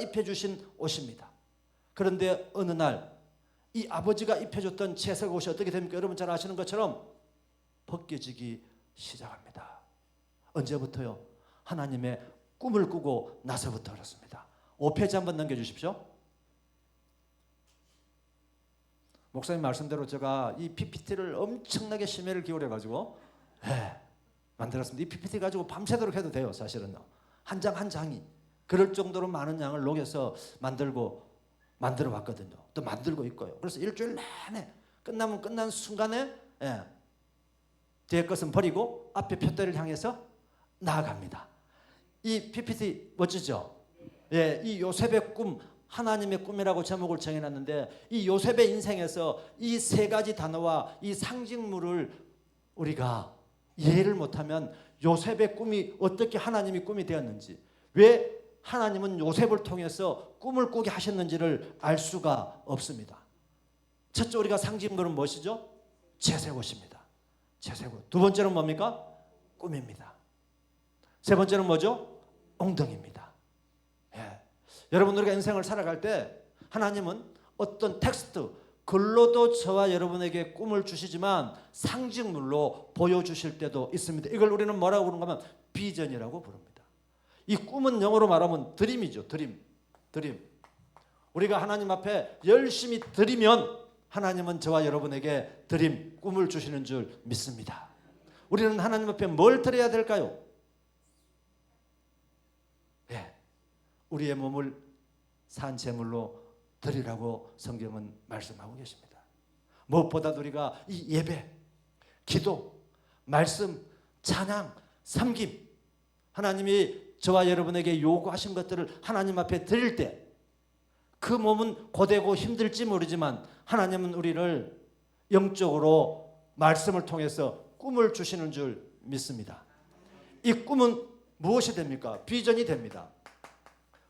입혀주신 옷입니다. 그런데 어느 날 이 아버지가 입혀줬던 채색 옷이 어떻게 됩니까? 여러분 잘 아시는 것처럼 벗겨지기 시작합니다. 언제부터요? 하나님의 꿈을 꾸고 나서부터 그렇습니다. 5페이지 한번 넘겨주십시오. 목사님 말씀대로 제가 이 PPT를 엄청나게 심혈을 기울여가지고 만들었습니다. 이 PPT 가지고 밤새도록 해도 돼요. 사실은요. 한 장 한 장이 그럴 정도로 많은 양을 녹여서 만들어 봤거든요. 또 만들고 있고요. 그래서 일주일 내내 끝나면 끝난 순간에 뒤에 것은 버리고 앞에 표대를 향해서 나아갑니다. 이 PPT 멋지죠? 이 요셉의 꿈, 하나님의 꿈이라고 제목을 정해놨는데 이 요셉의 인생에서 이 세 가지 단어와 이 상징물을 우리가 이해를 못하면 요셉의 꿈이 어떻게 하나님의 꿈이 되었는지, 왜 하나님은 요셉을 통해서 꿈을 꾸게 하셨는지를 알 수가 없습니다. 첫째 우리가 상징물은 무엇이죠? 채색옷입니다. 채색옷. 두 번째는 뭡니까? 꿈입니다. 세 번째는 뭐죠? 엉덩이입니다. 여러분 우리가 인생을 살아갈 때 하나님은 어떤 텍스트, 글로도 저와 여러분에게 꿈을 주시지만 상징물로 보여주실 때도 있습니다. 이걸 우리는 뭐라고 부르는가 하면 비전이라고 부릅니다. 이 꿈은 영어로 말하면 드림이죠. 드림. 우리가 하나님 앞에 열심히 드리면 하나님은 저와 여러분에게 드림, 꿈을 주시는 줄 믿습니다. 우리는 하나님 앞에 뭘 드려야 될까요? 우리의 몸을 산 제물로 드리라고 성경은 말씀하고 계십니다. 무엇보다도 우리가 이 예배, 기도, 말씀, 찬양, 섬김, 하나님이 저와 여러분에게 요구하신 것들을 하나님 앞에 드릴 때 그 몸은 고되고 힘들지 모르지만 하나님은 우리를 영적으로 말씀을 통해서 꿈을 주시는 줄 믿습니다. 이 꿈은 무엇이 됩니까? 비전이 됩니다.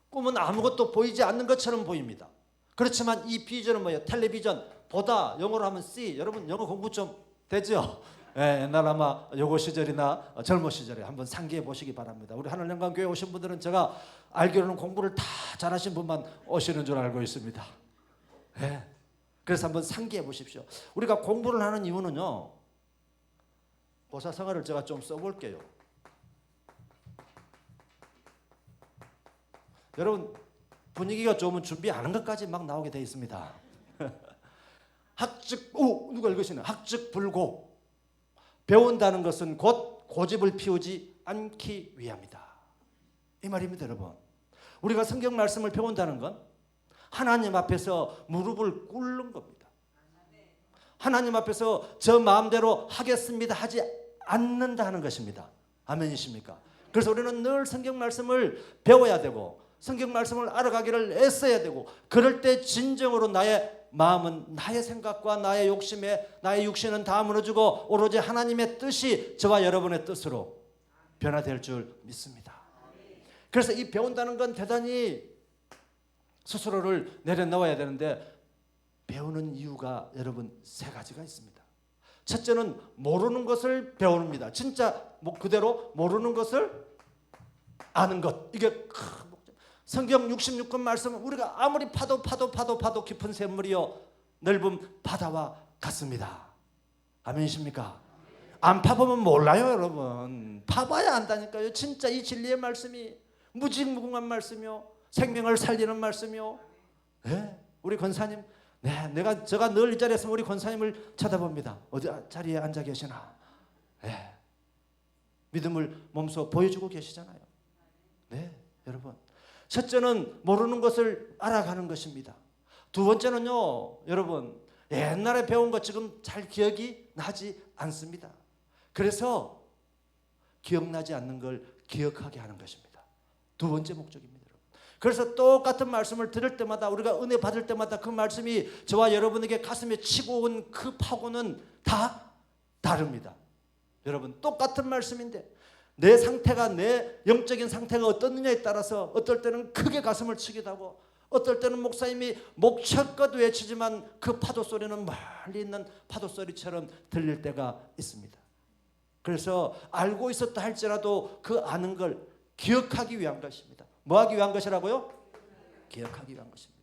꿈은 아무것도 보이지 않는 것처럼 보입니다. 그렇지만 이 비전은 뭐예요? 텔레비전, 보다, 영어로 하면 see. 여러분 영어 공부 좀 되죠? 옛날 아마 요고 시절이나 젊은 시절에 한번 상기해 보시기 바랍니다. 우리 하늘영광교회 오신 분들은 제가 알기로는 공부를 다 잘하신 분만 오시는 줄 알고 있습니다. 그래서 한번 상기해 보십시오. 우리가 공부를 하는 이유는요, 보사성어를 제가 좀 써볼게요. 여러분 분위기가 좋으면 준비하는 것까지 막 나오게 되어 있습니다. 누가 읽으시나? 학즉불고. 배운다는 것은 곧 고집을 피우지 않기 위함이다. 이 말입니다, 여러분. 우리가 성경 말씀을 배운다는 건 하나님 앞에서 무릎을 꿇는 겁니다. 하나님 앞에서 저 마음대로 하겠습니다 하지 않는다는 것입니다. 아멘이십니까? 그래서 우리는 늘 성경 말씀을 배워야 되고 성경 말씀을 알아가기를 애써야 되고, 그럴 때 진정으로 나의 마음은, 나의 생각과 나의 욕심에, 나의 육신은 다 무너지고 오로지 하나님의 뜻이 저와 여러분의 뜻으로 변화될 줄 믿습니다. 그래서 이 배운다는 건 대단히 스스로를 내려놓아야 되는데, 배우는 이유가 여러분 세 가지가 있습니다. 첫째는 모르는 것을 배웁니다. 진짜 그대로 모르는 것을 아는 것. 이게 성경 66권 말씀은 우리가 아무리 파도 깊은 샘물이요 넓은 바다와 같습니다. 아멘이십니까? 안 파보면 몰라요, 여러분. 파봐야 안다니까요. 진짜 이 진리의 말씀이 무궁무진한 말씀이요, 생명을 살리는 말씀이요. 우리 권사님, 제가 늘 이 자리에 있으면 우리 권사님을 쳐다봅니다. 어디 자리에 앉아 계시나? 믿음을 몸소 보여주고 계시잖아요. 여러분. 첫째는 모르는 것을 알아가는 것입니다. 두 번째는요, 여러분, 옛날에 배운 것 지금 잘 기억이 나지 않습니다. 그래서 기억나지 않는 걸 기억하게 하는 것입니다. 두 번째 목적입니다. 그래서 똑같은 말씀을 들을 때마다, 우리가 은혜 받을 때마다 그 말씀이 저와 여러분에게 가슴에 치고 온 그 파고는 다 다릅니다. 여러분, 똑같은 말씀인데 내 상태가, 내 영적인 상태가 어떻느냐에 따라서 어떨 때는 크게 가슴을 치기도 하고, 어떨 때는 목사님이 목청껏 외치지만 그 파도 소리는 멀리 있는 파도 소리처럼 들릴 때가 있습니다. 그래서 알고 있었다 할지라도 그 아는 걸 기억하기 위한 것입니다. 뭐 하기 위한 것이라고요? 기억하기 위한 것입니다.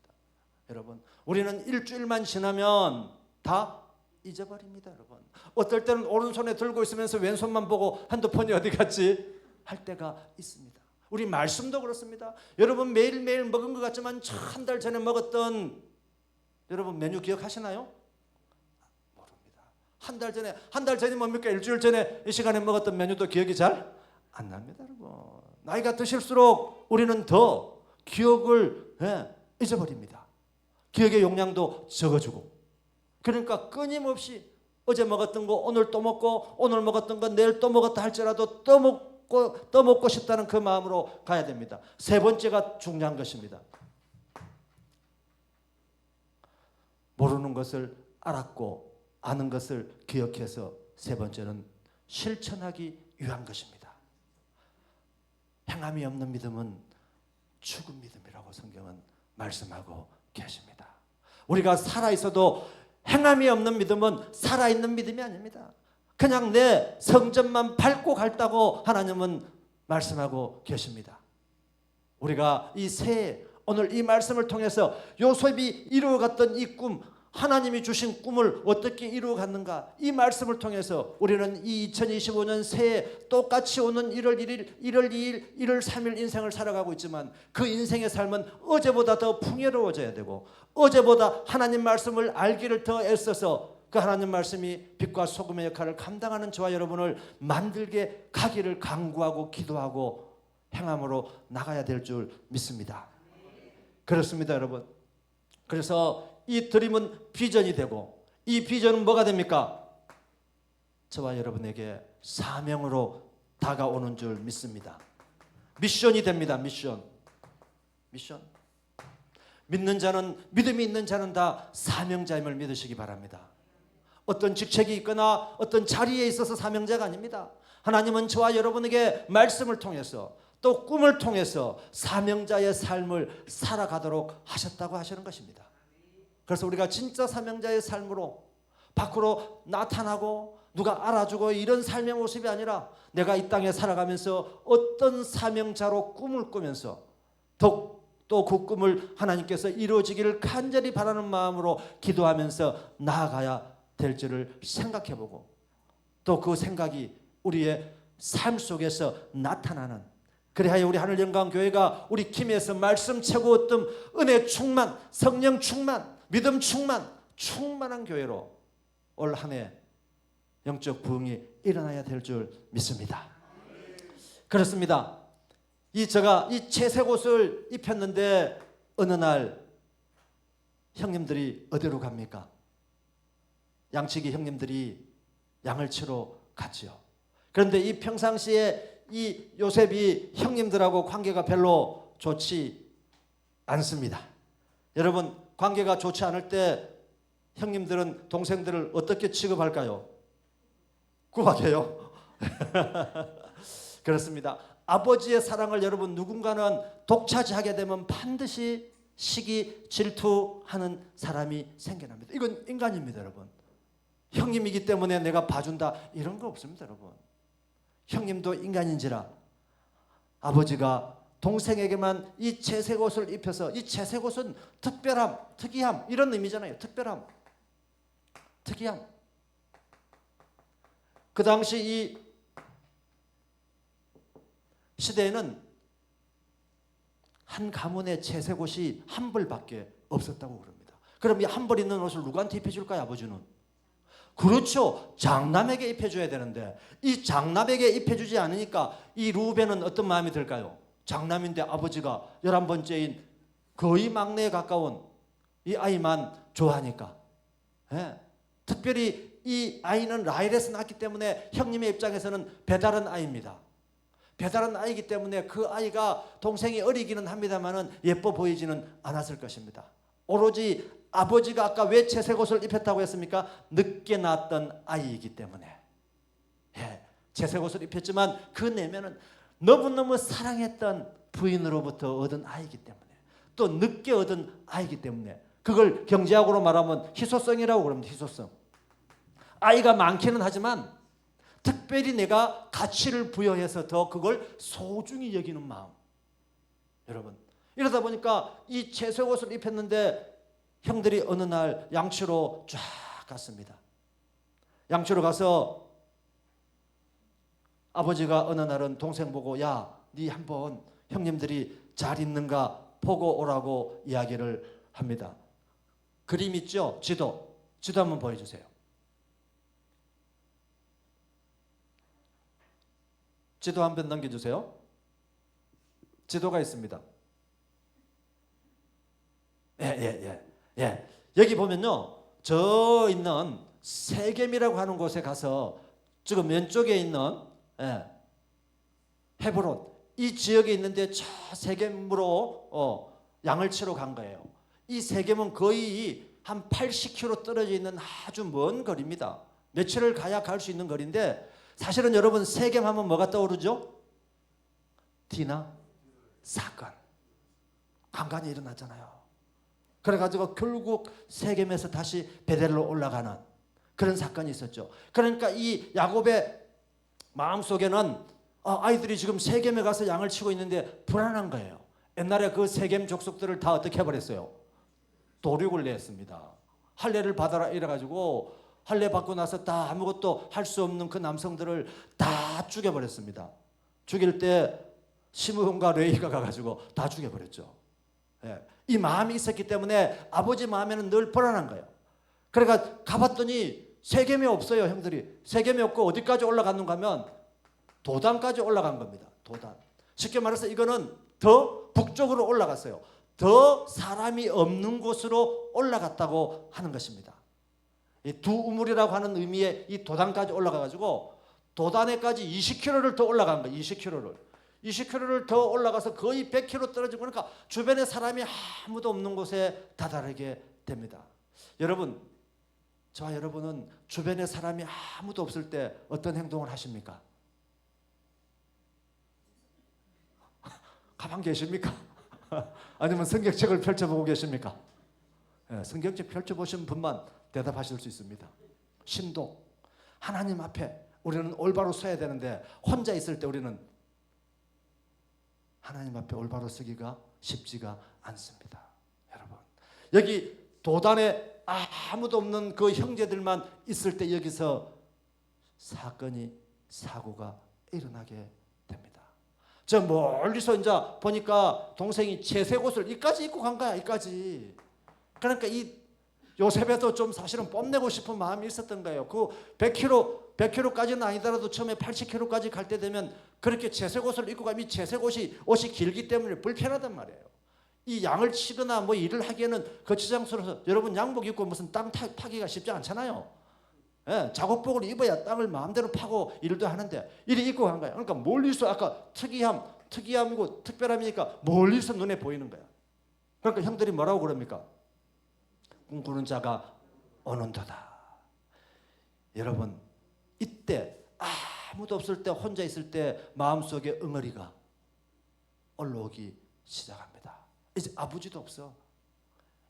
여러분, 우리는 일주일만 지나면 다 잊어버립니다. 여러분, 어떨 때는 오른손에 들고 있으면서 왼손만 보고 핸드폰이 어디 갔지 할 때가 있습니다. 우리 말씀도 그렇습니다. 여러분, 매일매일 먹은 것 같지만 한 달 전에 먹었던 여러분 메뉴 기억하시나요? 모릅니다. 한 달 전이 뭡니까? 일주일 전에 이 시간에 먹었던 메뉴도 기억이 잘 안 납니다. 여러분, 나이가 드실수록 우리는 더 기억을 잊어버립니다. 기억의 용량도 적어지고, 그러니까 끊임없이 어제 먹었던 거 오늘 또 먹고, 오늘 먹었던 거 내일 또 먹었다 할지라도 또 먹고 싶다는 그 마음으로 가야 됩니다. 세 번째가 중요한 것입니다. 모르는 것을 알았고 아는 것을 기억해서 세 번째는 실천하기 위한 것입니다. 행함이 없는 믿음은 죽은 믿음이라고 성경은 말씀하고 계십니다. 우리가 살아있어도 행함이 없는 믿음은 살아있는 믿음이 아닙니다. 그냥 내 성전만 밟고 갈다고 하나님은 말씀하고 계십니다. 우리가 이 새해 오늘 이 말씀을 통해서 요셉이 이루어갔던 이 꿈, 하나님이 주신 꿈을 어떻게 이루어갔는가, 이 말씀을 통해서 우리는 이 2025년 새해 똑같이 오는 1월 1일, 1월 2일, 1월 3일 인생을 살아가고 있지만 그 인생의 삶은 어제보다 더 풍요로워져야 되고, 어제보다 하나님 말씀을 알기를 더 애써서 그 하나님 말씀이 빛과 소금의 역할을 감당하는 저와 여러분을 만들게 가기를 간구하고 기도하고 행함으로 나가야 될 줄 믿습니다. 그렇습니다, 여러분. 그래서 이 드림은 비전이 되고, 이 비전은 뭐가 됩니까? 저와 여러분에게 사명으로 다가오는 줄 믿습니다. 미션이 됩니다. 미션. 믿는 자는, 믿음이 있는 자는 다 사명자임을 믿으시기 바랍니다. 어떤 직책이 있거나 어떤 자리에 있어서 사명자가 아닙니다. 하나님은 저와 여러분에게 말씀을 통해서 또 꿈을 통해서 사명자의 삶을 살아가도록 하셨다고 하시는 것입니다. 그래서 우리가 진짜 사명자의 삶으로 밖으로 나타나고 누가 알아주고 이런 삶의 모습이 아니라 내가 이 땅에 살아가면서 어떤 사명자로 꿈을 꾸면서 또 그 꿈을 하나님께서 이루어지기를 간절히 바라는 마음으로 기도하면서 나아가야 될지를 생각해보고, 또 그 생각이 우리의 삶 속에서 나타나는, 그래야 우리 하늘영광교회가 우리 김에서 말씀 최고 어떤 은혜 충만, 성령 충만, 믿음 충만한 교회로 올 한 해 영적 부흥이 일어나야 될 줄 믿습니다. 그렇습니다. 제가 이 채색 옷을 입혔는데 어느 날 형님들이 어디로 갑니까? 양치기 형님들이 양을 치러 갔지요. 그런데 이 평상시에 이 요셉이 형님들하고 관계가 별로 좋지 않습니다. 여러분, 관계가 좋지 않을 때 형님들은 동생들을 어떻게 취급할까요? 구박해요. 그렇습니다. 아버지의 사랑을 여러분 누군가는 독차지하게 되면 반드시 시기, 질투하는 사람이 생겨납니다. 이건 인간입니다, 여러분. 형님이기 때문에 내가 봐준다 이런 거 없습니다, 여러분. 형님도 인간인지라 아버지가 동생에게만 이 채색 옷을 입혀서, 이 채색 옷은 특별함, 특이함 이런 의미잖아요. 특별함, 특이함. 그 당시 이 시대에는 한 가문의 채색 옷이 한 벌밖에 없었다고 그럽니다. 그럼 이 한 벌 있는 옷을 누구한테 입혀줄까요, 아버지는? 그렇죠. 장남에게 입혀줘야 되는데 이 장남에게 입혀주지 않으니까 이 루벤은 어떤 마음이 들까요? 장남인데 아버지가 11번째인 거의 막내에 가까운 이 아이만 좋아하니까. 특별히 이 아이는 라헬에서 낳았기 때문에 형님의 입장에서는 배다른 아이입니다. 배다른 아이기 때문에 그 아이가 동생이 어리기는 합니다만은 예뻐 보이지는 않았을 것입니다. 오로지 아버지가 아까 왜 채색 옷을 입혔다고 했습니까? 늦게 낳았던 아이이기 때문에. 채색 옷을 입혔지만 그 내면은 너무너무 사랑했던 부인으로부터 얻은 아이기 때문에, 또 늦게 얻은 아이기 때문에, 그걸 경제학으로 말하면 희소성이라고 그럽니다. 희소성. 아이가 많기는 하지만 특별히 내가 가치를 부여해서 더 그걸 소중히 여기는 마음. 여러분, 이러다 보니까 이 채색 옷을 입혔는데 형들이 어느 날 양치로 쫙 갔습니다. 양치로 가서 아버지가 어느 날은 동생 보고 야, 네 한번 형님들이 잘 있는가 보고 오라고 이야기를 합니다. 그림 있죠? 지도 한번 보여주세요. 지도 한번 넘겨주세요. 지도가 있습니다. 예. 여기 보면요, 저 있는 세겜이라고 하는 곳에 가서 지금 왼쪽에 있는 헤브론 이 지역에 있는데 저 세겜으로 양을 치러 간 거예요. 이 세겜은 거의 한 80km 떨어져 있는 아주 먼 거리입니다. 며칠을 가야 갈 수 있는 거리인데 사실은 여러분 세겜 하면 뭐가 떠오르죠? 디나 사건, 강간이 일어났잖아요. 그래가지고 결국 세겜에서 다시 베델로 올라가는 그런 사건이 있었죠. 그러니까 이 야곱의 마음속에는 아이들이 지금 세겜에 가서 양을 치고 있는데 불안한 거예요. 옛날에 그 세겜 족속들을 다 어떻게 해버렸어요? 도륙을 냈습니다. 할례를 받아라 이래가지고 할례 받고 나서 다 아무것도 할 수 없는 그 남성들을 다 죽여버렸습니다. 죽일 때 시므온과 레위가 가가지고 다 죽여버렸죠. 이 마음이 있었기 때문에 아버지 마음에는 늘 불안한 거예요. 그러니까 가봤더니 세겜이 없어요. 형들이 세겜이 없고 어디까지 올라갔는가 하면 도단까지 올라간 겁니다. 도단. 쉽게 말해서 이거는 더 북쪽으로 올라갔어요. 더 사람이 없는 곳으로 올라갔다고 하는 것입니다. 이 두 우물이라고 하는 의미의 이 도단까지 올라가가지고 도단에까지 20km를 더 올라간 거예요. 20km를 더 올라가서 거의 100km 떨어지고 그러니까 주변에 사람이 아무도 없는 곳에 다다르게 됩니다. 여러분, 저와 여러분은 주변에 사람이 아무도 없을 때 어떤 행동을 하십니까? 가만 계십니까? 아니면 성경책을 펼쳐보고 계십니까? 성경책 펼쳐보신 분만 대답하실 수 있습니다. 신도, 하나님 앞에 우리는 올바로 서야 되는데 혼자 있을 때 우리는 하나님 앞에 올바로 서기가 쉽지가 않습니다. 여러분, 여기 도단에 아무도 없는 그 형제들만 있을 때 여기서 사고가 일어나게 됩니다. 저 멀리서 이제 보니까 동생이 채색 옷을 이까지 입고 간 거야. 이까지. 그러니까 이 요셉에도 좀 사실은 뽐내고 싶은 마음이 있었던 거예요. 그 100km까지는 아니더라도 처음에 80km까지 갈 때 되면 그렇게 채색 옷을 입고 가면 이 채색 옷이 길기 때문에 불편하단 말이에요. 이 양을 치거나 뭐 일을 하기에는 거치장소로서 여러분 양복 입고 무슨 땅 파기가 쉽지 않잖아요. 작업복을 입어야 땅을 마음대로 파고 일도 하는데 이리 입고 간 거예요. 그러니까 멀리서 아까 특이함이고 특별함이니까 멀리서 눈에 보이는 거야. 그러니까 형들이 뭐라고 그럽니까? 꿈꾸는 자가 오는도다. 여러분, 이때 아무도 없을 때 혼자 있을 때 마음속에 응어리가 올라오기 시작합니다. 이제 아버지도 없어.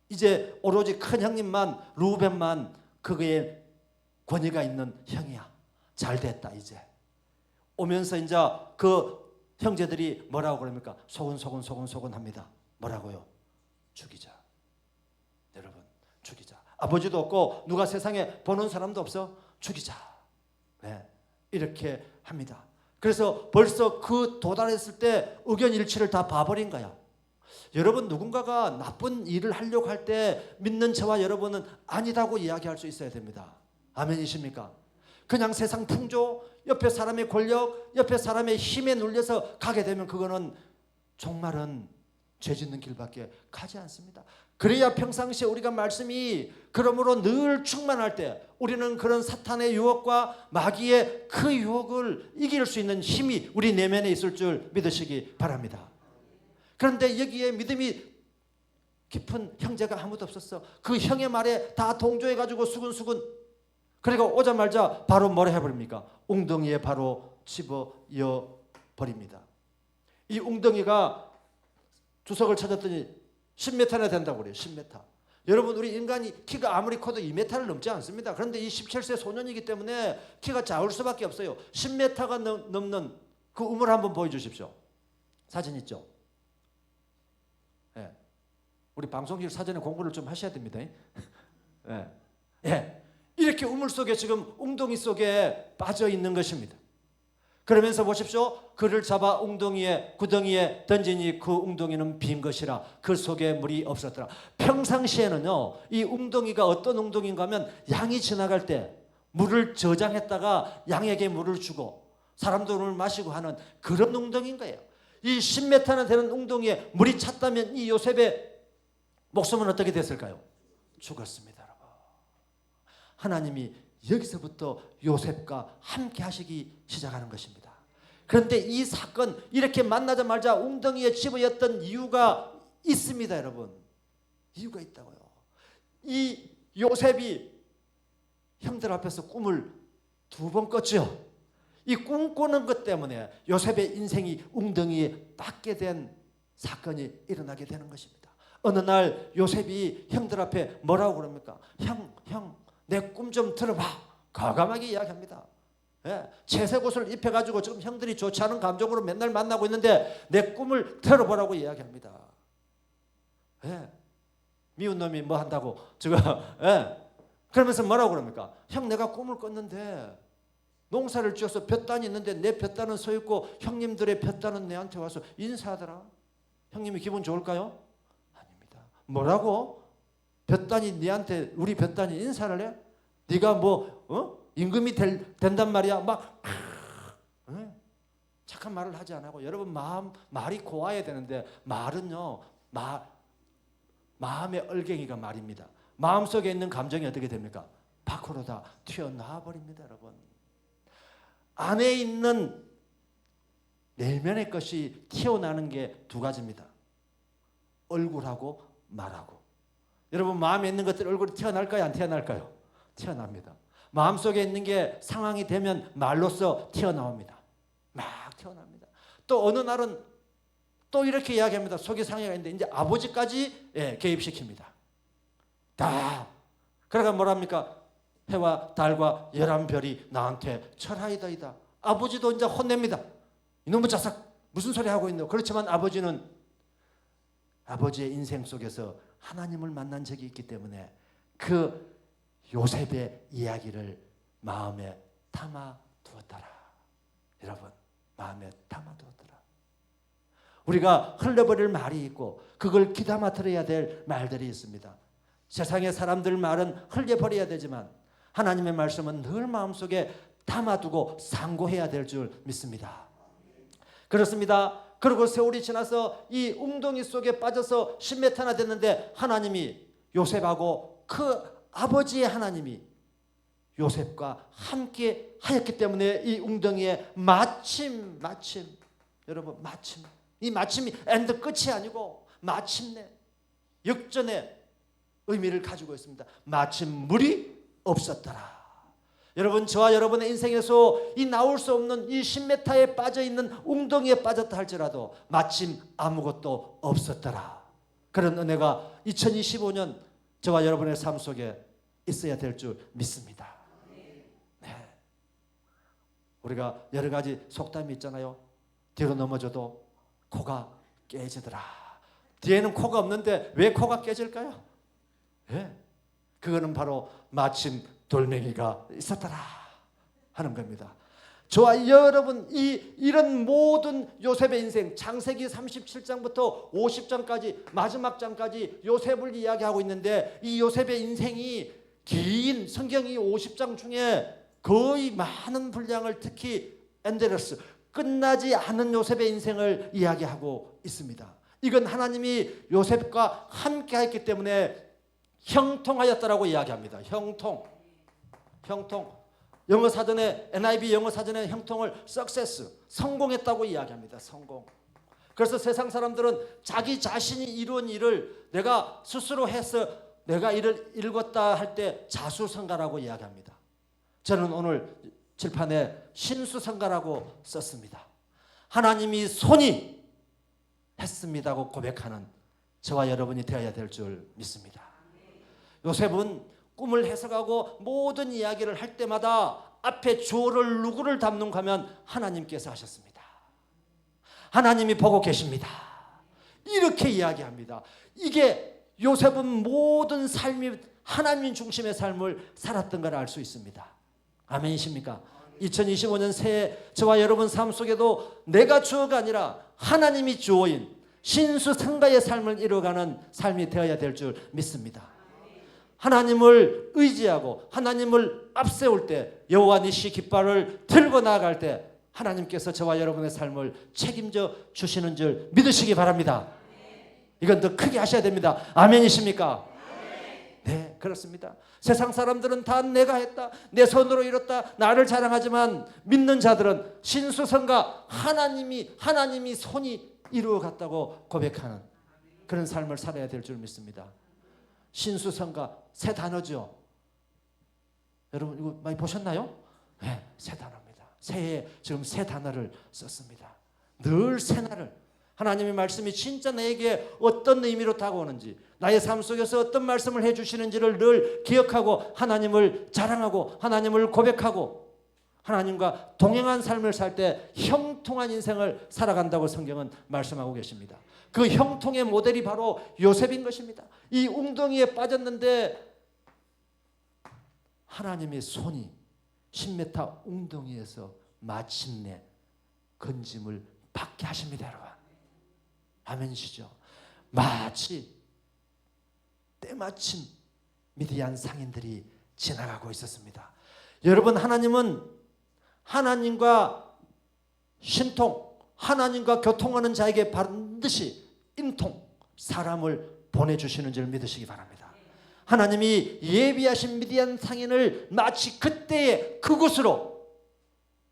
이제 오로지 큰 형님만 루벤만 그거에 권위가 있는 형이야. 잘 됐다 이제. 오면서 이제 그 형제들이 뭐라고 그럽니까? 소곤소곤 합니다. 뭐라고요? 죽이자. 여러분, 죽이자. 아버지도 없고 누가 세상에 보는 사람도 없어. 죽이자. 이렇게 합니다. 그래서 벌써 그 도달했을 때 의견 일치를 다 봐버린 거야. 여러분, 누군가가 나쁜 일을 하려고 할 때 믿는 저와 여러분은 아니다고 이야기할 수 있어야 됩니다. 아멘이십니까? 그냥 세상 풍조, 옆에 사람의 권력, 옆에 사람의 힘에 눌려서 가게 되면 그거는 종말은 죄 짓는 길밖에 가지 않습니다. 그래야 평상시에 우리가 말씀이 그러므로 늘 충만할 때 우리는 그런 사탄의 유혹과 마귀의 그 유혹을 이길 수 있는 힘이 우리 내면에 있을 줄 믿으시기 바랍니다. 그런데 여기에 믿음이 깊은 형제가 아무도 없었어. 그 형의 말에 다 동조해가지고 수근수근. 그리고 오자마자 바로 뭐라 해버립니까? 웅덩이에 바로 집어넣어 버립니다. 이 웅덩이가 주석을 찾았더니 10m나 된다고 그래요. 10m. 여러분, 우리 인간이 키가 아무리 커도 2m를 넘지 않습니다. 그런데 이 17세 소년이기 때문에 키가 작을 수밖에 없어요. 10m가 넘는 그 우물 한번 보여주십시오. 사진 있죠? 우리 방송실 사전에 공부를 좀 하셔야 됩니다. 예. 예. 이렇게 우물 속에 지금 웅덩이 속에 빠져 있는 것입니다. 그러면서 보십시오. 그를 잡아 웅덩이에 구덩이에 던지니 그 웅덩이는 빈 것이라 그 속에 물이 없었더라. 평상시에는요, 이 웅덩이가 어떤 웅덩이인가 하면 양이 지나갈 때 물을 저장했다가 양에게 물을 주고 사람도 물을 마시고 하는 그런 웅덩이인 거예요. 이 10m나 되는 웅덩이에 물이 찼다면 이 요셉의 목숨은 어떻게 됐을까요? 죽었습니다. 여러분. 하나님이 여기서부터 요셉과 함께 하시기 시작하는 것입니다. 그런데 이 사건 이렇게 만나자마자 웅덩이에 집어였던 이유가 있습니다. 여러분. 이유가 있다고요. 이 요셉이 형들 앞에서 꿈을 2번 꿨죠. 이 꿈꾸는 것 때문에 요셉의 인생이 웅덩이에 빠게 된 사건이 일어나게 되는 것입니다. 어느 날 요셉이 형들 앞에 뭐라고 그럽니까? 형, 내 꿈 좀 들어봐. 과감하게 이야기합니다. 예, 채색 옷을 입혀가지고 지금 형들이 좋지 않은 감정으로 맨날 만나고 있는데 내 꿈을 들어보라고 이야기합니다. 예, 미운 놈이 뭐 한다고 지금 그러면서 뭐라고 그럽니까? 형, 내가 꿈을 꿨는데 농사를 지어서 볕단이 있는데 내 볕단은 서 있고 형님들의 볕단은 내한테 와서 인사하더라. 형님이 기분 좋을까요? 아닙니다. 뭐라고? 볕단이 네한테 우리 볕단이 인사를 해? 네가 뭐 임금이 된단 말이야? 막 착한 말을 하지 않고 여러분 말이 고와야 되는데 말은요 마음의 얼갱이가 말입니다. 마음속에 있는 감정이 어떻게 됩니까? 밖으로 다 튀어나와 버립니다. 여러분. 안에 있는 내면의 것이 튀어나오는 게 2가지입니다. 얼굴하고 말하고. 여러분 마음에 있는 것들이 얼굴이 튀어나올까요? 안 튀어나올까요? 튀어납니다. 마음속에 있는 게 상황이 되면 말로써 튀어나옵니다. 막 튀어납니다. 또 어느 날은 또 이렇게 이야기합니다. 속에 상해가 있는데 이제 아버지까지 개입시킵니다. 다. 그러니까 뭐랍니까? 해와 달과 11별이 나한테 철하이다이다. 아버지도 이제 혼냅니다. 이놈의 자식 무슨 소리 하고 있노? 그렇지만 아버지는 아버지의 인생 속에서 하나님을 만난 적이 있기 때문에 그 요셉의 이야기를 마음에 담아두었더라. 여러분, 마음에 담아두었더라. 우리가 흘려버릴 말이 있고 그걸 귀담아 들어야 될 말들이 있습니다. 세상의 사람들 말은 흘려버려야 되지만 하나님의 말씀은 늘 마음속에 담아두고 상고해야 될 줄 믿습니다. 그렇습니다. 그리고 세월이 지나서 이 웅덩이 속에 빠져서 10m나 됐는데 하나님이 요셉하고 그 아버지의 하나님이 요셉과 함께 하였기 때문에 이 웅덩이에 마침 여러분 이 마침이 엔드 끝이 아니고 마침내 역전의 의미를 가지고 있습니다. 마침 물이 없었더라. 여러분 저와 여러분의 인생에서 이 나올 수 없는 이 10m에 빠져있는 웅덩이에 빠졌다 할지라도 마침 아무것도 없었더라. 그런 은혜가 2025년 저와 여러분의 삶 속에 있어야 될 줄 믿습니다. 네. 우리가 여러 가지 속담이 있잖아요. 뒤로 넘어져도 코가 깨지더라. 뒤에는 코가 없는데 왜 코가 깨질까요? 네. 그거는 바로 마침 돌멩이가 있었더라 하는 겁니다. 저와 여러분 이런 모든 요셉의 인생 창세기 37장부터 50장까지 마지막 장까지 요셉을 이야기하고 있는데 이 요셉의 인생이 긴 성경이 50장 중에 거의 많은 분량을 특히 엔데러스 끝나지 않은 요셉의 인생을 이야기하고 있습니다. 이건 하나님이 요셉과 함께 했기 때문에 형통하였다라고 이야기합니다. 형통. 영어 사전에 NIV 영어 사전에 형통을 success, 성공했다고 이야기합니다. 성공. 그래서 세상 사람들은 자기 자신이 이룬 일을 내가 스스로 해서 내가 일을 읽었다 할 때 자수성가라고 이야기합니다. 저는 오늘 칠판에 신수성가라고 썼습니다. 하나님이 손이 했습니다고 고백하는 저와 여러분이 되어야 될 줄 믿습니다. 요셉은 꿈을 해석하고 모든 이야기를 할 때마다 앞에 주어를 누구를 담는가 하면 하나님께서 하셨습니다. 하나님이 보고 계십니다. 이렇게 이야기합니다. 이게 요셉은 모든 삶이 하나님 중심의 삶을 살았던 걸 알 수 있습니다. 아멘이십니까? 2025년 새해 저와 여러분 삶 속에도 내가 주어가 아니라 하나님이 주어인 신수성가의 삶을 이루어가는 삶이 되어야 될 줄 믿습니다. 하나님을 의지하고 하나님을 앞세울 때, 여호와 니시 깃발을 들고 나아갈 때 하나님께서 저와 여러분의 삶을 책임져 주시는 줄 믿으시기 바랍니다. 이건 더 크게 하셔야 됩니다. 아멘이십니까? 네, 그렇습니다. 세상 사람들은 다 내가 했다, 내 손으로 이뤘다, 나를 자랑하지만 믿는 자들은 신수성가 하나님이 손이 이루어갔다고 고백하는 그런 삶을 살아야 될 줄 믿습니다. 신수성가 새 단어죠. 여러분 이거 많이 보셨나요? 네, 새 단어입니다. 새해 지금 새 단어를 썼습니다. 늘 새날을 하나님의 말씀이 진짜 나에게 어떤 의미로 다가오는지, 나의 삶 속에서 어떤 말씀을 해주시는지를 늘 기억하고 하나님을 자랑하고 하나님을 고백하고 하나님과 동행한 삶을 살 때 형통한 인생을 살아간다고 성경은 말씀하고 계십니다. 그 형통의 모델이 바로 요셉인 것입니다. 이 웅덩이에 빠졌는데 하나님의 손이 10m 웅덩이에서 마침내 건짐을 받게 하십니다. 여러분 아멘이시죠? 마치 때마침 미디안 상인들이 지나가고 있었습니다. 여러분 하나님은 하나님과 신통, 하나님과 교통하는 자에게 반드시 인통, 사람을 보내주시는 줄 믿으시기 바랍니다. 하나님이 예비하신 미디안 상인을 마치 그때의 그곳으로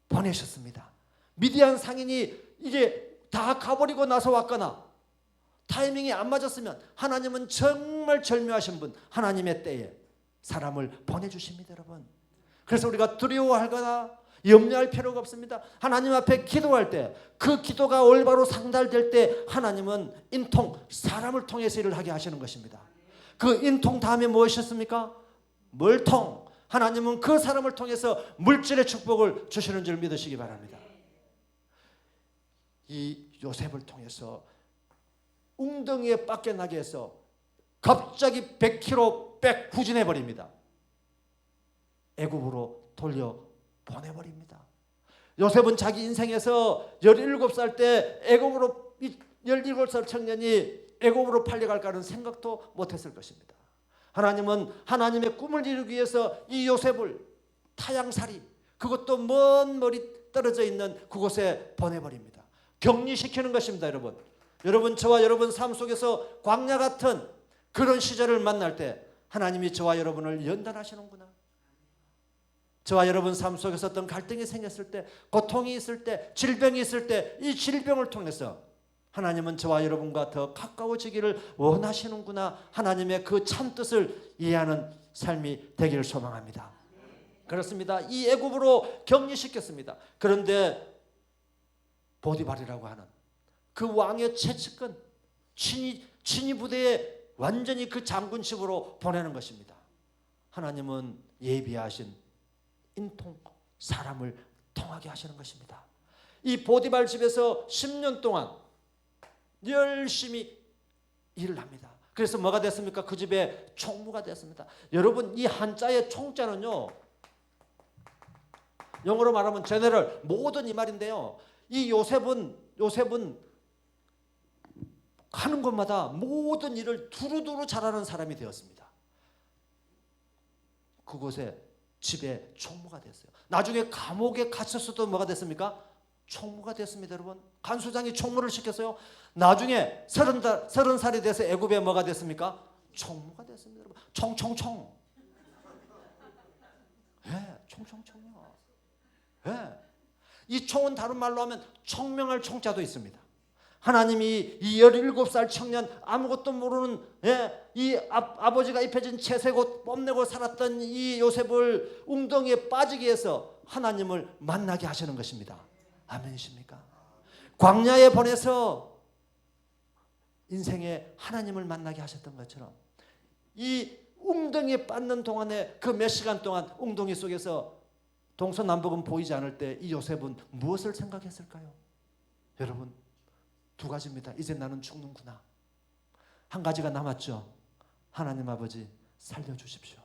보내셨습니다. 미디안 상인이 이제 다 가버리고 나서 왔거나 타이밍이 안 맞았으면 하나님은 정말 절묘하신 분, 하나님의 때에 사람을 보내주십니다. 여러분 그래서 우리가 두려워하거나 염려할 필요가 없습니다. 하나님 앞에 기도할 때 그 기도가 올바로 상달될 때 하나님은 인통, 사람을 통해서 일을 하게 하시는 것입니다. 그 인통 다음에 무엇이었습니까? 물통. 하나님은 그 사람을 통해서 물질의 축복을 주시는 줄 믿으시기 바랍니다. 이 요셉을 통해서 웅덩이에 빠져나게 해서 갑자기 100km 백 후진해버립니다. 애굽으로 돌려 보내버립니다. 요셉은 자기 인생에서 17살 때 애굽으로 17살 청년이 애굽으로 팔려갈까는 생각도 못했을 것입니다. 하나님은 하나님의 꿈을 이루기 위해서 이 요셉을 타향살이, 그것도 먼 멀리 떨어져 있는 그곳에 보내버립니다. 격리시키는 것입니다. 여러분 저와 여러분 삶 속에서 광야 같은 그런 시절을 만날 때 하나님이 저와 여러분을 연단하시는구나. 저와 여러분 삶 속에서 어떤 갈등이 생겼을 때, 고통이 있을 때, 질병이 있을 때 이 질병을 통해서 하나님은 저와 여러분과 더 가까워지기를 원하시는구나. 하나님의 그 참뜻을 이해하는 삶이 되기를 소망합니다. 그렇습니다. 이 애굽으로 격리시켰습니다. 그런데 보디발이라고 하는 그 왕의 최측근 친위 부대에 완전히 그 장군집으로 보내는 것입니다. 하나님은 예비하신 인통, 사람을 통하게 하시는 것입니다. 이 보디발 집에서 10년 동안 열심히 일을 합니다. 그래서 뭐가 됐습니까? 그 집에 총무가 됐습니다. 여러분 이 한자의 총자는요, 영어로 말하면 제너럴, 모든 이 말인데요. 이 요셉은 하는 곳마다 모든 일을 두루두루 잘하는 사람이 되었습니다. 그곳에 집에 총무가 됐어요. 나중에 감옥에 갇혔어도 뭐가 됐습니까? 총무가 됐습니다. 여러분 간수장이 총무를 시켰어요. 나중에 30살이 돼서 애굽에 뭐가 됐습니까? 총무가 됐습니다. 여러분 총총총. 예, 총총총이요. 예. 이 총은 다른 말로 하면 총명할 총자도 있습니다. 하나님이 이 17살 청년 아무것도 모르는 이 아버지가 입혀진 채색 옷 뽐내고 살았던 이 요셉을 웅덩이에 빠지게 해서 하나님을 만나게 하시는 것입니다. 아멘이십니까? 광야에 보내서 인생에 하나님을 만나게 하셨던 것처럼 이 웅덩이에 빠는 동안에 그 몇 시간 동안 웅덩이 속에서 동서남북은 보이지 않을 때 이 요셉은 무엇을 생각했을까요? 여러분 두 가지입니다. 이제 나는 죽는구나. 한 가지가 남았죠. 하나님 아버지 살려주십시오.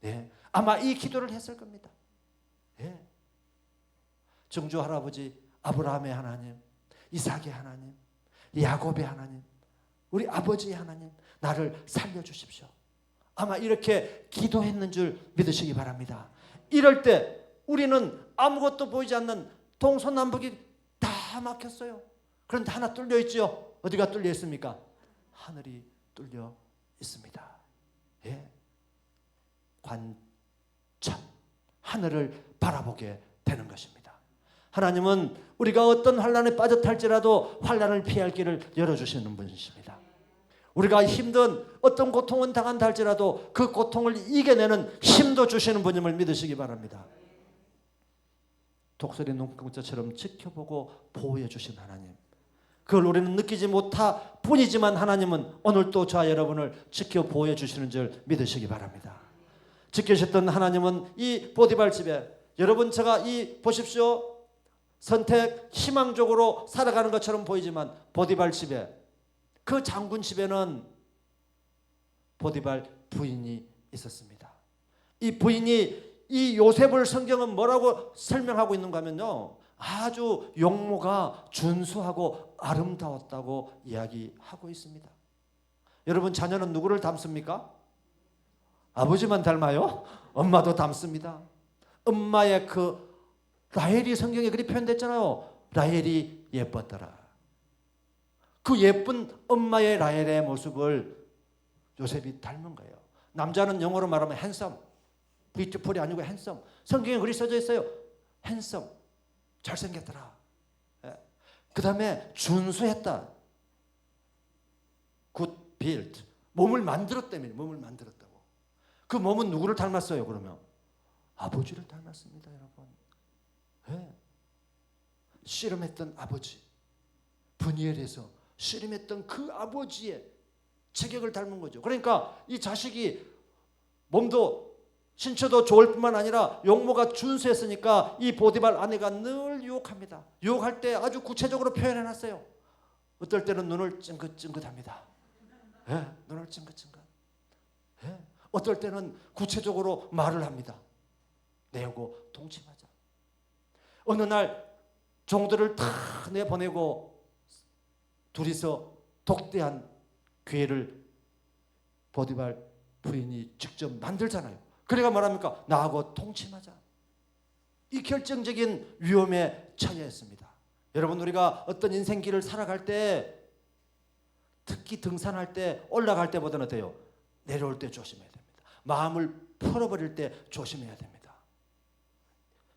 예, 아마 이 기도를 했을 겁니다. 예. 정주 할아버지 아브라함의 하나님, 이삭의 하나님, 야곱의 하나님, 우리 아버지의 하나님, 나를 살려주십시오. 아마 이렇게 기도했는 줄 믿으시기 바랍니다. 이럴 때 우리는 아무것도 보이지 않는 동서남북이 다 막혔어요. 그런데 하나 뚫려 있죠. 어디가 뚫려 있습니까? 하늘이 뚫려 있습니다. 예. 관참, 하늘을 바라보게 되는 것입니다. 하나님은 우리가 어떤 환난에 빠졌할지라도 환난을 피할 길을 열어주시는 분이십니다. 우리가 힘든 어떤 고통은 당한다 할지라도 그 고통을 이겨내는 힘도 주시는 분임을 믿으시기 바랍니다. 독수리 눈금자처럼 지켜보고 보호해 주신 하나님, 그걸 우리는 느끼지 못할 뿐이지만 하나님은 오늘 또 저와 여러분을 지켜 보호해 주시는 줄 믿으시기 바랍니다. 지키셨던 하나님은 이 보디발 집에, 여러분 제가 이 보십시오, 선택 희망적으로 살아가는 것처럼 보이지만 보디발 집에, 그 장군 집에는 보디발 부인이 있었습니다. 이 부인이 이 요셉을 성경은 뭐라고 설명하고 있는가 하면요, 아주 용모가 준수하고 아름다웠다고 이야기하고 있습니다. 여러분, 자녀는 누구를 닮습니까? 아버지만 닮아요? 엄마도 닮습니다. 엄마의 그 라헬이 성경에 그렇게 표현됐잖아요. 라헬이 예뻤더라. 그 예쁜 엄마의 라헬의 모습을 요셉이 닮은 거예요. 남자는 영어로 말하면 handsome, beautiful이 아니고 handsome. 성경에 그렇게 써져 있어요. handsome, 잘생겼더라. 그 다음에 준수했다. good built, 몸을 만들었다며. 몸을 만들었다고. 그 몸은 누구를 닮았어요? 그러면 아버지를 닮았습니다, 여러분. 네. 씨름했던 아버지, 분이엘에서 씨름했던 그 아버지의 체격을 닮은 거죠. 그러니까 이 자식이 몸도 신체도 좋을 뿐만 아니라 용모가 준수했으니까 이 보디발 아내가 늘 유혹합니다. 유혹할 때 아주 구체적으로 표현해놨어요. 어떨 때는 눈을 찡긋찡긋합니다. 네, 눈을 찡긋찡긋. 네. 어떨 때는 구체적으로 말을 합니다. 내오고 동침하자. 어느 날 종들을 다 내보내고 둘이서 독대한 기회를 보디발 부인이 직접 만들잖아요. 그래가 말합니까? 나하고 통침하자. 이 결정적인 위험에 처했습니다. 여러분, 우리가 어떤 인생길을 살아갈 때, 특히 등산할 때, 올라갈 때보다는 어때요? 내려올 때 조심해야 됩니다. 마음을 풀어버릴 때 조심해야 됩니다.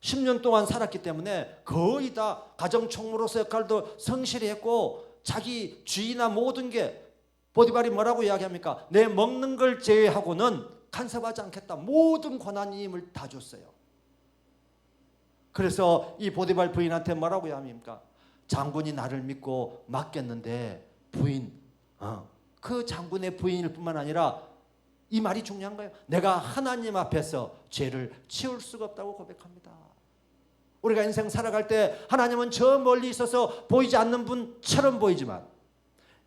10년 동안 살았기 때문에 거의 다 가정총무로서 역할도 성실히 했고, 자기 쥐나 모든 게, 보디발이 뭐라고 이야기합니까? 내 먹는 걸 제외하고는 간섭하지 않겠다. 모든 권한이 힘을 다 줬어요. 그래서 이 보디발 부인한테 뭐라고 이야기합니까? 장군이 나를 믿고 맡겼는데 부인, 그 장군의 부인일 뿐만 아니라 이 말이 중요한 거예요. 내가 하나님 앞에서 죄를 치울 수가 없다고 고백합니다. 우리가 인생 살아갈 때 하나님은 저 멀리 있어서 보이지 않는 분처럼 보이지만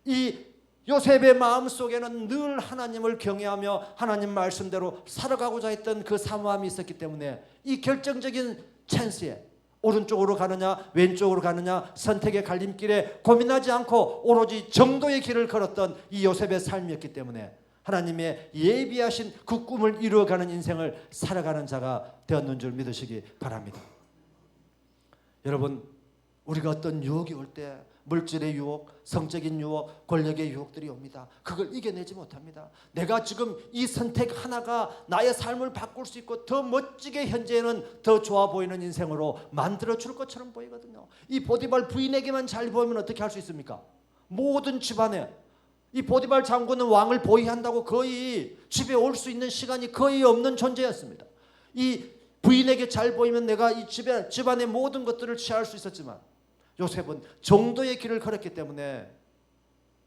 이 요셉의 마음속에는 늘 하나님을 경외하며 하나님 말씀대로 살아가고자 했던 그 사모함이 있었기 때문에 이 결정적인 찬스에 오른쪽으로 가느냐 왼쪽으로 가느냐 선택의 갈림길에 고민하지 않고 오로지 정도의 길을 걸었던 이 요셉의 삶이었기 때문에 하나님의 예비하신 그 꿈을 이루어가는 인생을 살아가는 자가 되었는 줄 믿으시기 바랍니다. 여러분, 우리가 어떤 유혹이 올 때 물질의 유혹, 성적인 유혹, 권력의 유혹들이 옵니다. 그걸 이겨내지 못합니다. 내가 지금 이 선택 하나가 나의 삶을 바꿀 수 있고 더 멋지게 현재는 더 좋아 보이는 인생으로 만들어줄 것처럼 보이거든요. 이 보디발 부인에게만 잘 보이면 어떻게 할 수 있습니까? 모든 집안에 이 보디발 장군은 왕을 보위한다고 거의 집에 올 수 있는 시간이 거의 없는 존재였습니다. 이 부인에게 잘 보이면 내가 이 집안의 모든 것들을 취할 수 있었지만 요셉은 정도의 길을 걸었기 때문에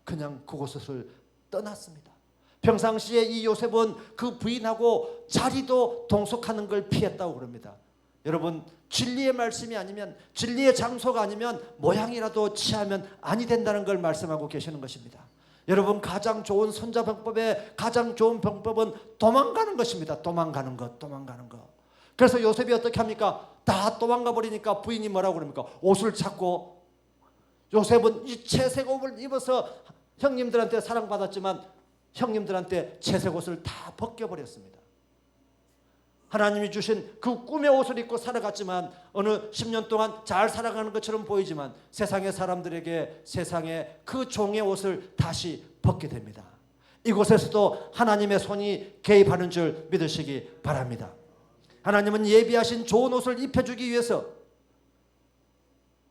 그냥 그곳을 떠났습니다. 평상시에 이 요셉은 그 부인하고 자리도 동석하는 걸 피했다고 그럽니다. 여러분, 진리의 말씀이 아니면, 진리의 장소가 아니면 모양이라도 취하면 아니 된다는 걸 말씀하고 계시는 것입니다. 여러분, 가장 좋은 손자병법의 가장 좋은 병법은 도망가는 것입니다. 도망가는 것. 그래서 요셉이 어떻게 합니까? 다 도망가 버리니까 부인이 뭐라고 그럽니까? 옷을 찾고, 요셉은 이 채색 옷을 입어서 형님들한테 사랑받았지만 형님들한테 채색 옷을 다 벗겨버렸습니다. 하나님이 주신 그 꿈의 옷을 입고 살아갔지만 어느 10년 동안 잘 살아가는 것처럼 보이지만 세상의 사람들에게 세상의 그 종의 옷을 다시 벗게 됩니다. 이곳에서도 하나님의 손이 개입하는 줄 믿으시기 바랍니다. 하나님은 예비하신 좋은 옷을 입혀주기 위해서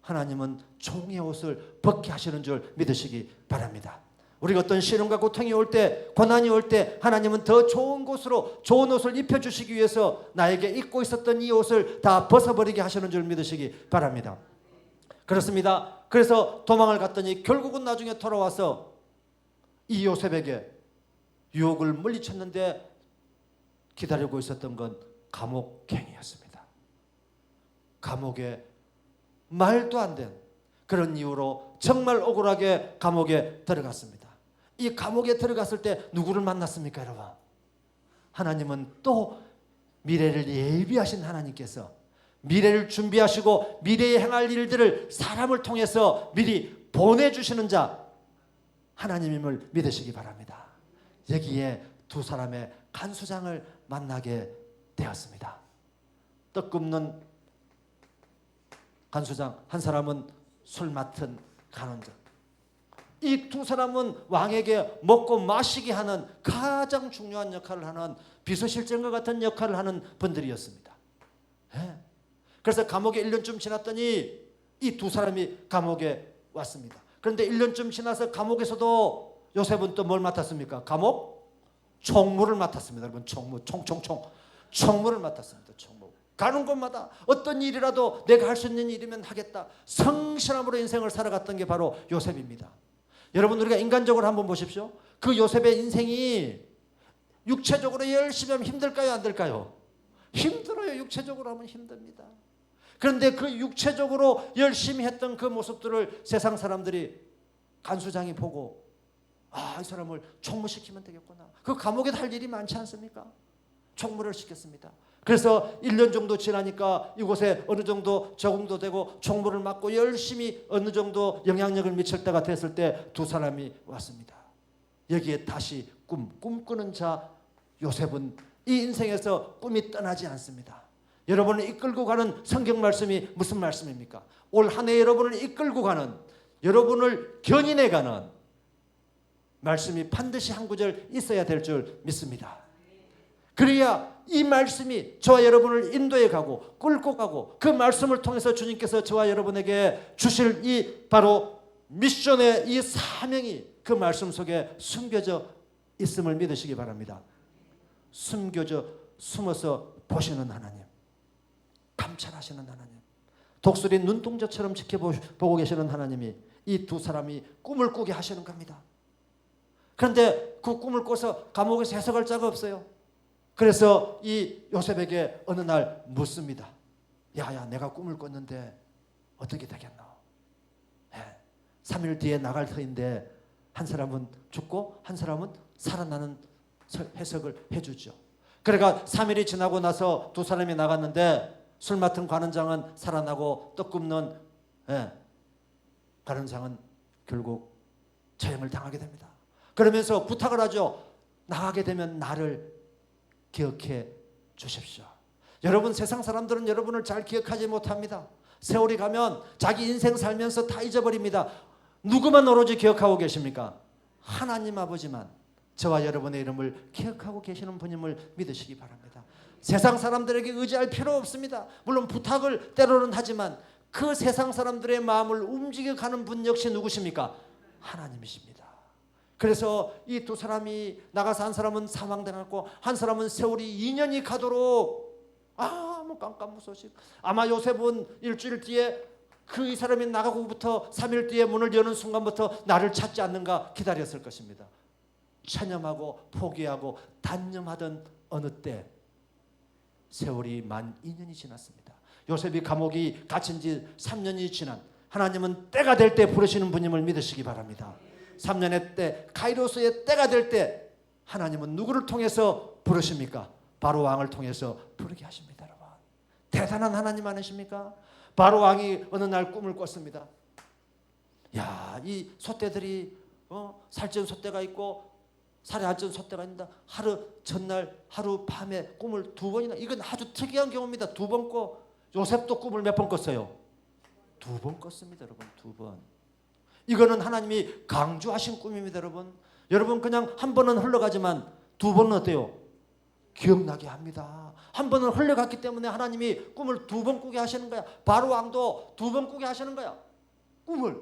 하나님은 종의 옷을 벗게 하시는 줄 믿으시기 바랍니다. 우리가 어떤 시련과 고통이 올 때, 고난이 올 때 하나님은 더 좋은 곳으로 좋은 옷을 입혀주시기 위해서 나에게 입고 있었던 이 옷을 다 벗어버리게 하시는 줄 믿으시기 바랍니다. 그렇습니다. 그래서 도망을 갔더니 결국은 나중에 돌아와서 이 요셉에게 유혹을 물리쳤는데 기다리고 있었던 건 감옥행이었습니다. 감옥에 말도 안 된 그런 이유로 정말 억울하게 감옥에 들어갔습니다. 이 감옥에 들어갔을 때 누구를 만났습니까, 여러분? 하나님은 또 미래를 예비하신 하나님께서 미래를 준비하시고 미래에 행할 일들을 사람을 통해서 미리 보내주시는 자 하나님임을 믿으시기 바랍니다. 여기에 두 사람의 간수장을 만나게 되었습니다. 떡 굽는 간수장, 한 사람은 술 맡은 간원장. 이 두 사람은 왕에게 먹고 마시게 하는 가장 중요한 역할을 하는 비서실장과 같은 역할을 하는 분들이었습니다. 네. 그래서 감옥에 1년쯤 지났더니 이 두 사람이 감옥에 왔습니다. 그런데 1년쯤 지나서 감옥에서도 요셉은 또 뭘 맡았습니까? 감옥 총무를 맡았습니다. 여러분, 총무, 총무를 맡았습니다. 총무. 가는 곳마다 어떤 일이라도 내가 할 수 있는 일이면 하겠다. 성실함으로 인생을 살아갔던 게 바로 요셉입니다. 여러분, 우리가 인간적으로 한번 보십시오. 그 요셉의 인생이 육체적으로 열심히 하면 힘들까요, 안 될까요? 힘들어요. 육체적으로 하면 힘듭니다. 그런데 그 육체적으로 열심히 했던 그 모습들을 세상 사람들이, 간수장이 보고, 아, 이 사람을 총무시키면 되겠구나. 그 감옥에 할 일이 많지 않습니까? 총무를 시켰습니다. 그래서 1년 정도 지나니까 이곳에 어느 정도 적응도 되고 총무를 맡고 열심히 어느 정도 영향력을 미칠 때가 됐을 때 두 사람이 왔습니다. 여기에 다시 꿈꾸는 자 요셉은 이 인생에서 꿈이 떠나지 않습니다. 여러분을 이끌고 가는 성경 말씀이 무슨 말씀입니까? 올 한 해 여러분을 이끌고 가는, 여러분을 견인해 가는 말씀이 반드시 한 구절 있어야 될 줄 믿습니다. 그래야 이 말씀이 저와 여러분을 인도해 가고 끌고 가고 그 말씀을 통해서 주님께서 저와 여러분에게 주실 이 바로 미션의 이 사명이 그 말씀 속에 숨겨져 있음을 믿으시기 바랍니다. 숨어서 보시는 하나님, 감찰하시는 하나님, 독수리 눈동자처럼 지켜보고 계시는 하나님이 이 두 사람이 꿈을 꾸게 하시는 겁니다. 그런데 그 꿈을 꿔서 감옥에서 해석할 자가 없어요. 그래서 이 요셉에게 어느 날 묻습니다. 야야, 내가 꿈을 꿨는데 어떻게 되겠노? 3일 뒤에 나갈 터인데 한 사람은 죽고 한 사람은 살아나는 해석을 해주죠. 그러니까 3일이 지나고 나서 두 사람이 나갔는데 술 맡은 관원장은 살아나고 떡 굽는 관원장은 결국 처형을 당하게 됩니다. 그러면서 부탁을 하죠. 나가게 되면 나를 기억해 주십시오. 여러분, 세상 사람들은 여러분을 잘 기억하지 못합니다. 세월이 가면 자기 인생 살면서 다 잊어버립니다. 누구만 오로지 기억하고 계십니까? 하나님 아버지만 저와 여러분의 이름을 기억하고 계시는 분임을 믿으시기 바랍니다. 세상 사람들에게 의지할 필요 없습니다. 물론 부탁을 때로는 하지만 그 세상 사람들의 마음을 움직여가는 분 역시 누구십니까? 하나님이십니다. 그래서 이 두 사람이 나가서 한 사람은 사망당했고 한 사람은 세월이 2년이 가도록 뭐 깜깜무소식. 아마 요셉은 일주일 뒤에 그 이 사람이 나가고부터 3일 뒤에 문을 여는 순간부터 나를 찾지 않는가 기다렸을 것입니다. 체념하고 포기하고 단념하던 어느 때 세월이 만 2년이 지났습니다. 요셉이 감옥이 갇힌 지 3년이 지난 하나님은 때가 될 때 부르시는 분임을 믿으시기 바랍니다. 603년의 때, 카이로스의 때가 될 때 하나님은 누구를 통해서 부르십니까? 바로 왕을 통해서 부르게 하십니다. 여러분, 대단한 하나님 아니십니까? 바로 왕이 어느 날 꿈을 꿨습니다. 야, 이 소떼들이 살찐 소떼가 있고 살이 안 찐 소떼가 있는다. 하루 전날 하루 밤에 꿈을 2번이나, 이건 아주 특이한 경우입니다. 2번 꿔. 요셉도 꿈을 몇 번 꿨어요? 2번 꿨습니다. 여러분, 2번. 이거는 하나님이 강조하신 꿈입니다. 여러분, 여러분 그냥 한 번은 흘러가지만 2번은 어때요? 기억나게 합니다. 한 번은 흘러갔기 때문에 하나님이 꿈을 2번 꾸게 하시는 거야. 바로 왕도 2번 꾸게 하시는 거야. 꿈을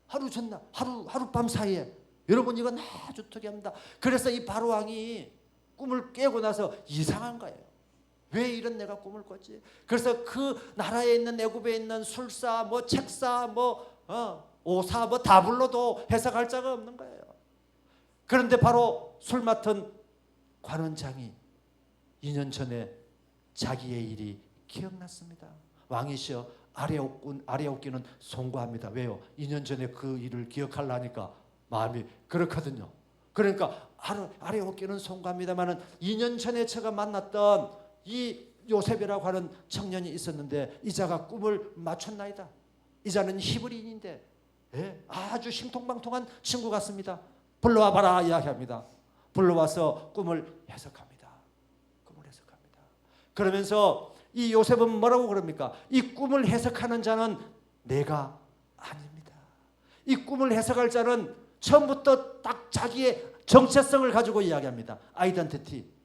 하루 전날 하룻밤 사이에. 여러분, 이건 아주 특이합니다. 그래서 이 바로 왕이 꿈을 깨고 나서 이상한 거예요. 왜 이런 내가 꿈을 꿨지? 그래서 그 나라에 있는 애굽에 있는 술사, 뭐 책사, 뭐 오사, 뭐 다 불러도 해석할 자가 없는 거예요. 그런데 바로 술 맡은 관원장이 2년 전에 자기의 일이 기억났습니다. 왕이시여, 아레오끼는 송구합니다. 왜요? 2년 전에 그 일을 기억하려니까 마음이 그렇거든요. 그러니까 아레오끼는 송구합니다마는 2년 전에 제가 만났던 이 요셉이라고 하는 청년이 있었는데 이자가 꿈을 맞췄나이다. 이자는 히브리인인데 아주 신통방통한 친구 같습니다. 불러와봐라 이야기합니다. 불러와서 꿈을 해석합니다. 꿈을 해석합니다. 그러면서 이 요셉은 뭐라고 그럽니까? 이 꿈을 해석하는 자는 내가 아닙니다. 이 꿈을 해석할 자는 처음부터 딱 자기의 정체성을 가지고 이야기합니다. 아이덴티티.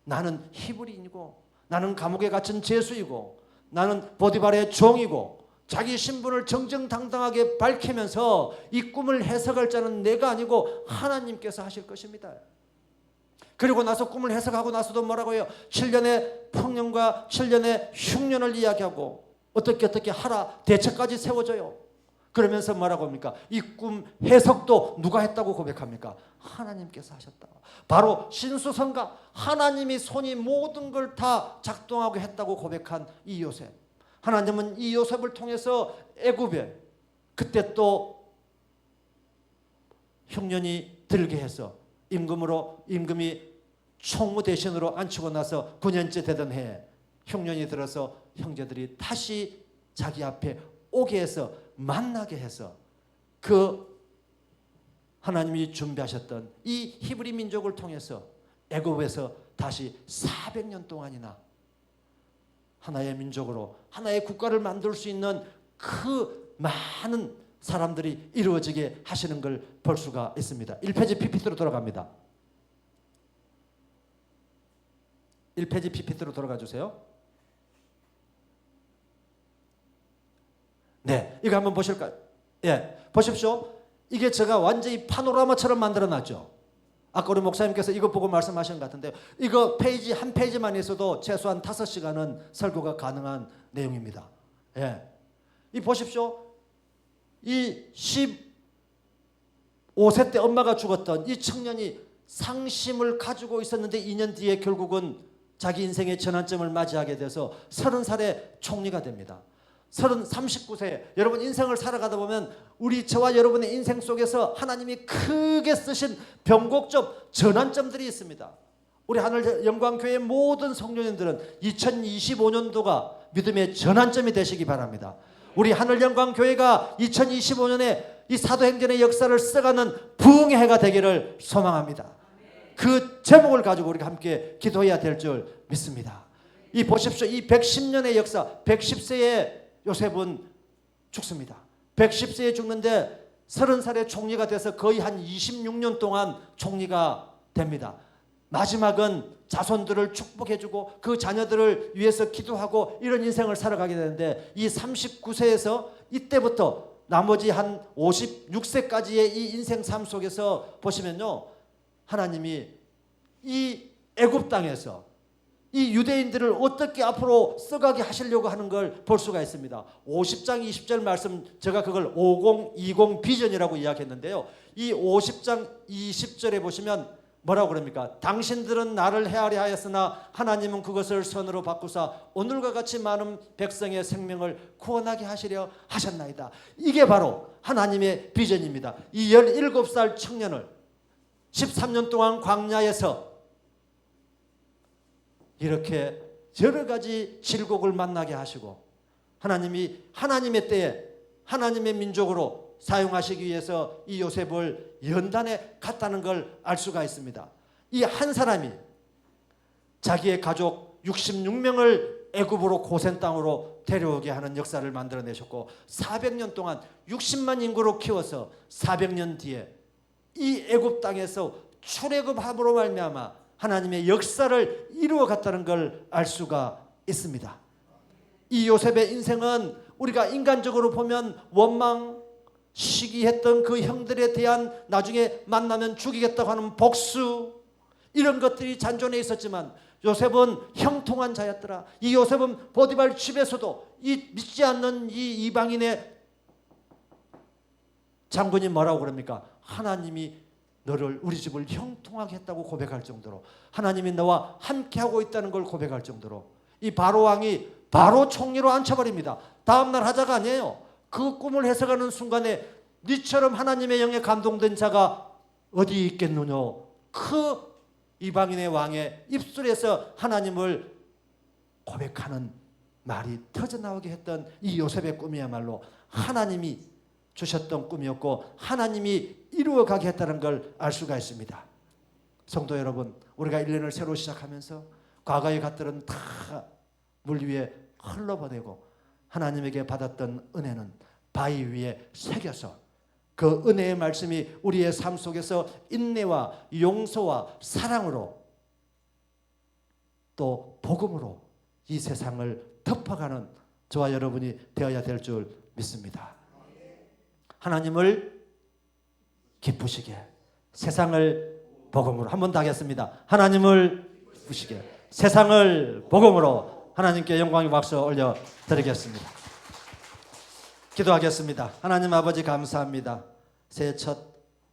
나는 히브리인이고, 나는 감옥에 갇힌 죄수이고, 나는 보디발의 종이고, 자기 신분을 정정당당하게 밝히면서 이 꿈을 해석할 자는 내가 아니고 하나님께서 하실 것입니다. 그리고 나서 꿈을 해석하고 나서도 뭐라고 해요? 7년의 풍년과 7년의 흉년을 이야기하고 어떻게 하라 대책까지 세워져요. 그러면서 뭐라고 합니까? 이 꿈 해석도 누가 했다고 고백합니까? 하나님께서 하셨다. 바로 신수성가, 하나님이 손이 모든 걸 다 작동하고 했다고 고백한 이 요셉. 하나님은 이 요셉을 통해서 애굽에 그때 또 흉년이 들게 해서 임금이 총무 대신으로 앉히고 나서 9년째 되던 해에 흉년이 들어서 형제들이 다시 자기 앞에 오게 해서 만나게 해서 그 하나님이 준비하셨던 이 히브리 민족을 통해서 애굽에서 다시 400년 동안이나 하나의 민족으로 하나의 국가를 만들 수 있는 그 많은 사람들이 이루어지게 하시는 걸 볼 수가 있습니다. 1페이지 PPT로 돌아갑니다. 1페이지 PPT로 돌아가 주세요. 네, 이거 한번 보실까요? 예, 보십시오. 이게 제가 완전히 파노라마처럼 만들어놨죠. 아까 우리 목사님께서 이거 보고 말씀하신 것 같은데, 이거 페이지 한 페이지만 있어도 최소한 5시간은 설교가 가능한 내용입니다. 예, 이 보십시오. 이 15세 때 엄마가 죽었던 이 청년이 상심을 가지고 있었는데 2년 뒤에 결국은 자기 인생의 전환점을 맞이하게 돼서 30살에 총리가 됩니다. 39세, 여러분 인생을 살아가다 보면 우리 저와 여러분의 인생 속에서 하나님이 크게 쓰신 변곡점, 전환점들이 있습니다. 우리 하늘영광교회 모든 성도님들은 2025년도가 믿음의 전환점이 되시기 바랍니다. 우리 하늘영광교회가 2025년에 이 사도행전의 역사를 써가는 부흥의 해가 되기를 소망합니다. 그 제목을 가지고 우리가 함께 기도해야 될 줄 믿습니다. 이 보십시오. 이 110년의 역사, 110세의 요셉은 죽습니다. 110세에 죽는데 30살에 총리가 돼서 거의 한 26년 동안 총리가 됩니다. 마지막은 자손들을 축복해주고 그 자녀들을 위해서 기도하고 이런 인생을 살아가게 되는데, 이 39세에서 이때부터 나머지 한 56세까지의 이 인생 삶 속에서 보시면요, 하나님이 이 애굽 땅에서 이 유대인들을 어떻게 앞으로 써가게 하시려고 하는 걸 볼 수가 있습니다. 50장 20절 말씀, 제가 그걸 5020 비전이라고 이야기했는데요. 이 50장 20절에 보시면 뭐라고 그럽니까? 당신들은 나를 헤아려 하였으나 하나님은 그것을 선으로 바꾸사 오늘과 같이 많은 백성의 생명을 구원하게 하시려 하셨나이다. 이게 바로 하나님의 비전입니다. 이 17살 청년을 13년 동안 광야에서 이렇게 여러 가지 질곡을 만나게 하시고 하나님이 하나님의 때에 하나님의 민족으로 사용하시기 위해서 이 요셉을 연단에 갔다는 걸 알 수가 있습니다. 이 한 사람이 자기의 가족 66명을 애굽으로 고센 땅으로 데려오게 하는 역사를 만들어내셨고 400년 동안 60만 인구로 키워서 400년 뒤에 이 애굽 땅에서 출애굽함으로 말미암아 하나님의 역사를 이루어갔다는 걸 알 수가 있습니다. 이 요셉의 인생은 우리가 인간적으로 보면 원망, 시기했던 그 형들에 대한 나중에 만나면 죽이겠다고 하는 복수 이런 것들이 잔존해 있었지만 요셉은 형통한 자였더라. 이 요셉은 보디발 집에서도 이 믿지 않는 이 이방인의 장군이 뭐라고 그럽니까? 하나님이 너를 우리 집을 형통하게 했다고 고백할 정도로 하나님이 너와 함께하고 있다는 걸 고백할 정도로 이 바로 왕이 바로 총리로 앉혀버립니다. 다음날 하자가 아니에요. 그 꿈을 해석하는 순간에 니처럼 하나님의 영에 감동된 자가 어디 있겠느냐. 그 이방인의 왕의 입술에서 하나님을 고백하는 말이 터져나오게 했던 이 요셉의 꿈이야말로 하나님이 주셨던 꿈이었고 하나님이 이루어가게 했다는 걸 알 수가 있습니다. 성도 여러분, 우리가 1년을 새로 시작하면서 과거의 것들은 다 물 위에 흘러보내고 하나님에게 받았던 은혜는 바위 위에 새겨서 그 은혜의 말씀이 우리의 삶 속에서 인내와 용서와 사랑으로 또 복음으로 이 세상을 덮어가는 저와 여러분이 되어야 될 줄 믿습니다. 하나님을 기쁘시게 세상을 복음으로 한 번 더 하겠습니다. 하나님을 기쁘시게 세상을 복음으로 하나님께 영광의 박수 올려드리겠습니다. 기도하겠습니다. 하나님 아버지 감사합니다. 새해 첫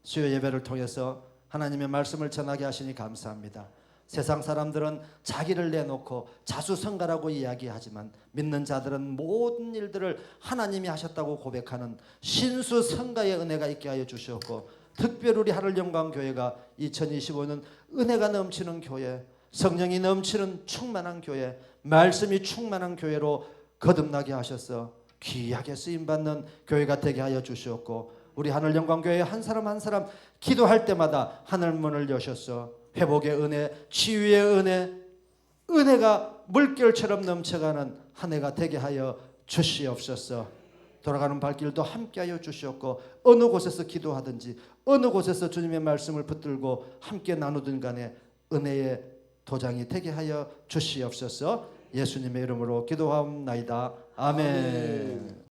수요 예배를 통해서 하나님의 말씀을 전하게 하시니 감사합니다. 세상 사람들은 자기를 내놓고 자수성가라고 이야기하지만 믿는 자들은 모든 일들을 하나님이 하셨다고 고백하는 신수성가의 은혜가 있게 하여 주셨고 특별히 우리 하늘영광교회가 2025년 은혜가 넘치는 교회, 성령이 넘치는 충만한 교회, 말씀이 충만한 교회로 거듭나게 하셔서 귀하게 쓰임받는 교회가 되게 하여 주시었고 우리 하늘영광교회 한 사람 한 사람 기도할 때마다 하늘문을 여셨어 회복의 은혜, 치유의 은혜, 은혜가 물결처럼 넘쳐가는 한 해가 되게 하여 주시옵소서. 돌아가는 발길도 함께하여 주시옵고 어느 곳에서 기도하든지 어느 곳에서 주님의 말씀을 붙들고 함께 나누든 간에 은혜의 도장이 되게 하여 주시옵소서. 예수님의 이름으로 기도하옵나이다. 아멘.